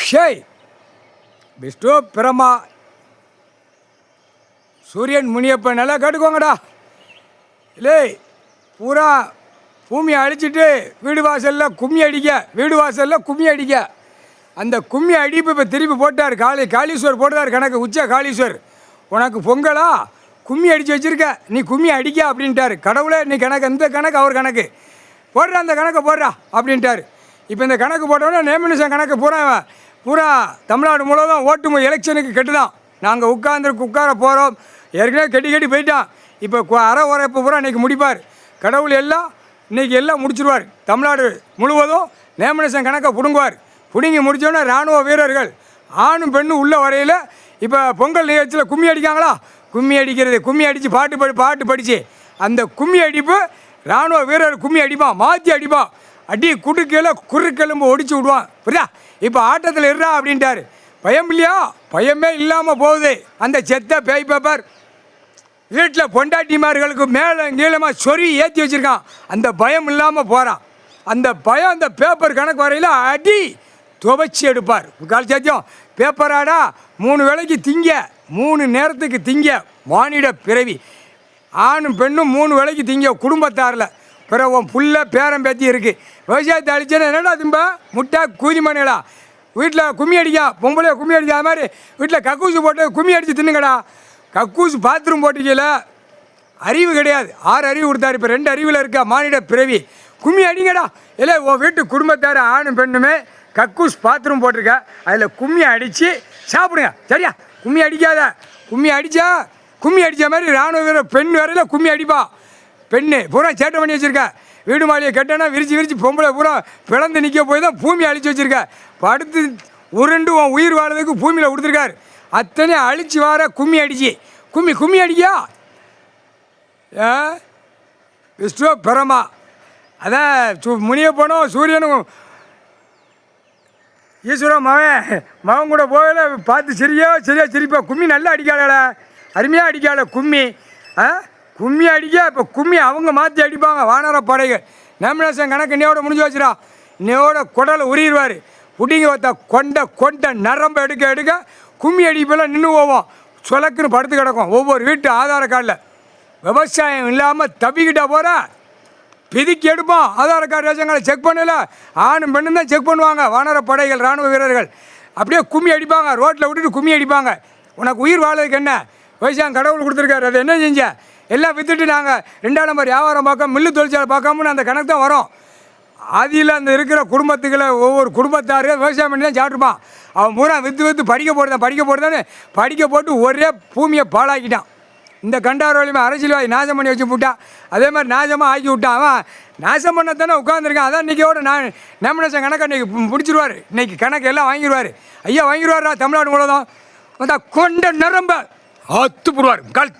ஷேய் விஷ்ணு பிரமா சூரியன் முனியப்பன் நல்லா கேட்டுக்கோங்கடா. இல்லை பூரா பூமியை அழிச்சிட்டு வீடு வாசலில் கும்மி அடிக்க, வீடு வாசலில் கும்மி அடிக்க. அந்த கும்மி அடிப்பு இப்போ திருப்பி போட்டார். காளீஸ்வர் போட்டார் கணக்கு. உச்ச காளீஸ்வர் உனக்கு பொங்கலா கும்மி அடித்து வச்சுருக்க, நீ கும்மி அடிக்க அப்படின்ட்டார். கடவுளே நீ கணக்கு, இந்த கணக்கு அவர் கணக்கு போடுற, அந்த கணக்கை போடுறா அப்படின்ட்டார். இப்போ இந்த கணக்கு போட்டோன்னா நேமினிசம் கணக்கு பூரா தமிழ்நாடு முழுவதும் ஓட்டு எலெக்ஷனுக்கு கெட்டுதான். நாங்கள் உட்கார போகிறோம். ஏற்கனவே கட்டி போயிட்டான். இப்போ அரை உரைப்பு பூரா இன்றைக்கி முடிப்பார் கடவுள். இன்றைக்கி எல்லாம் முடிச்சிடுவார். தமிழ்நாடு முழுவதும் நேமினிசம் கணக்கை பிடுங்குவார். பிடுங்கி முடித்தோடனே இராணுவ வீரர்கள் ஆணும் பெண்ணும் உள்ள வரையில் இப்போ பொங்கல் நிகழ்ச்சியில் கும்மி அடிக்காங்களா, கும்மி அடிக்கிறது, கும்மி அடித்து பாட்டு படித்து அந்த கும்மி அடிப்பு இராணுவ வீரர் கும்மி அடிப்பான், மாற்றி அடிப்பான். அடி குடுக்கையில் குறுக்கெலும்பு ஒடிச்சு விடுவான். புரியா? இப்போ ஆட்டத்தில் இருறா அப்படின்ட்டார். பயம் இல்லையா? பயமே இல்லாமல் போகுது. அந்த செத்த பேய் பேப்பர் வீட்டில் பொண்டாட்டிமார்களுக்கு மேலே நீளமாக சொறி ஏற்றி வச்சுருக்கான். அந்த பயம் இல்லாமல் போகிறான். அந்த பயம் அந்த பேப்பர் கணக்கு வரையில் அடி துவைச்சி எடுப்பார். கால் சாத்தியம் பேப்பராடா 3 வேளைக்கு திங்க, 3 நேரத்துக்கு திங்க மானிட பிறவி. ஆணும் பெண்ணும் 3 வேளைக்கு திங்க குடும்பத்தாரில். பிறகு உன் புள்ள பேரம் பேத்தி இருக்குது. விவசாயத்தை அழிச்சேன்னா என்னடா திம்ப முட்டை கூதி மணிகளா? வீட்டில் கும்மி அடிக்கா, பொம்பளைய கும்மி அடிக்கா. அது மாதிரி வீட்டில் கக்கூசு போட்டு கும்மி அடித்து தின்னுங்கடா. கக்கூசு பாத்ரூம் போட்டிக்கல, அறிவு கிடையாது. 6 அறிவு கொடுத்தாரு, இப்போ 2 அறிவில் இருக்கா மானிட பிறவி. கும்மி அடிங்கடா. இல்லை உன் வீட்டு குடும்பத்தார் ஆணும் பெண்ணுமே கக்கூஸ் பாத்ரூம் போட்டிருக்க, அதில் கும்மி அடித்து சாப்பிடுங்க. சரியா? கும்மி அடிக்காத. கும்மி அடித்த மாதிரி இராணுவ வீரர் பெண் வரையில் கும்மி அடிப்பா. பெண்ணு பூரா சேட்டை பண்ணி வச்சுருக்க. வீடு மாளிகை கட்டினா விரிச்சு பொம்பளை பூரா பிளந்து நிற்க போய் தான் பூமி அழித்து வச்சுருக்க. படுத்து உருண்டு உன் உயிர் வாழ்றதுக்கு பூமியில் கொடுத்துருக்காரு. அத்தனையும் அழிச்சு வார கும்மி அடிச்சு கும்மி அடிக்கா. விஷ்ணு பிரமா அதான் முனியப்பனும் சூரியனும் ஈஸ்வரன் மகன் கூட போகல பார்த்து சரியா சிரிப்பா. கும்மி நல்லா அடிக்காள, அருமையாக அடிக்காள கும்மி. கும்மி அடிக்க இப்போ கும்மி அவங்க மாற்றி அடிப்பாங்க வானர படைகள். நேமினேஷன் கணக்கு இன்னையோட முடிஞ்சு வச்சுடா. இன்னையோட குடலை உரிடுவார். புடிங்க வைத்த கொண்ட நரம்பை எடுக்க கும்மி அடிப்பெல்லாம் நின்று போவோம். சொலக்குன்னு படுத்து கிடக்கும் ஒவ்வொரு வீட்டு ஆதார கார்டில். விவசாயம் இல்லாமல் தப்பிக்கிட்டா போகிற பிதிக்கி எடுப்போம். ஆதார கார்டு ரேஷன் கார்டை செக் பண்ணல, ஆணும் பெண்ணும் தான் செக் பண்ணுவாங்க. வானர படைகள் இராணுவ வீரர்கள் அப்படியே கும்மி அடிப்பாங்க. ரோட்டில் விட்டுட்டு கும்மி அடிப்பாங்க. உனக்கு உயிர் வாழ்றதுக்கு என்ன? விவசாயம் கடவுள் கொடுத்துருக்காரு. அதை என்ன செஞ்ச? எல்லாம் விற்றுட்டு நாங்கள் 2ஆம் நம்பர் வியாபாரம் பார்க்க, மில்லு தொழிற்சாலை பார்க்காமனு அந்த கணக்கு தான் வரும். ஆதியில் அந்த இருக்கிற குடும்பத்துக்களை ஒவ்வொரு குடும்பத்தாரு விவசாயம் பண்ணி தான் சாப்பிட்டுப்பான். அவன் பூரா விற்று படிக்க போட்டுதானே படிக்க போட்டு ஒரே பூமியை பாழாக்கிட்டான். இந்த கண்டார் வலிமை அரசியல்வாதி நாசம் பண்ணி வச்சு விட்டான். அதே மாதிரி நாசமாக ஆக்கி விட்டான். அவன் நாசம் பண்ணத்தானே உட்காந்துருக்கான். அதான் இன்றைக்கியோட நேமினேஷன் கணக்கை இன்றைக்கி பிடிச்சிருவார். இன்றைக்கி கணக்கு எல்லாம் வாங்கிடுவார். ஐயா வாங்கிடுவாரா? தமிழ்நாடு முழுவதும் வந்தால் கொண்ட நரம்ப அத்து போடுவார். கால்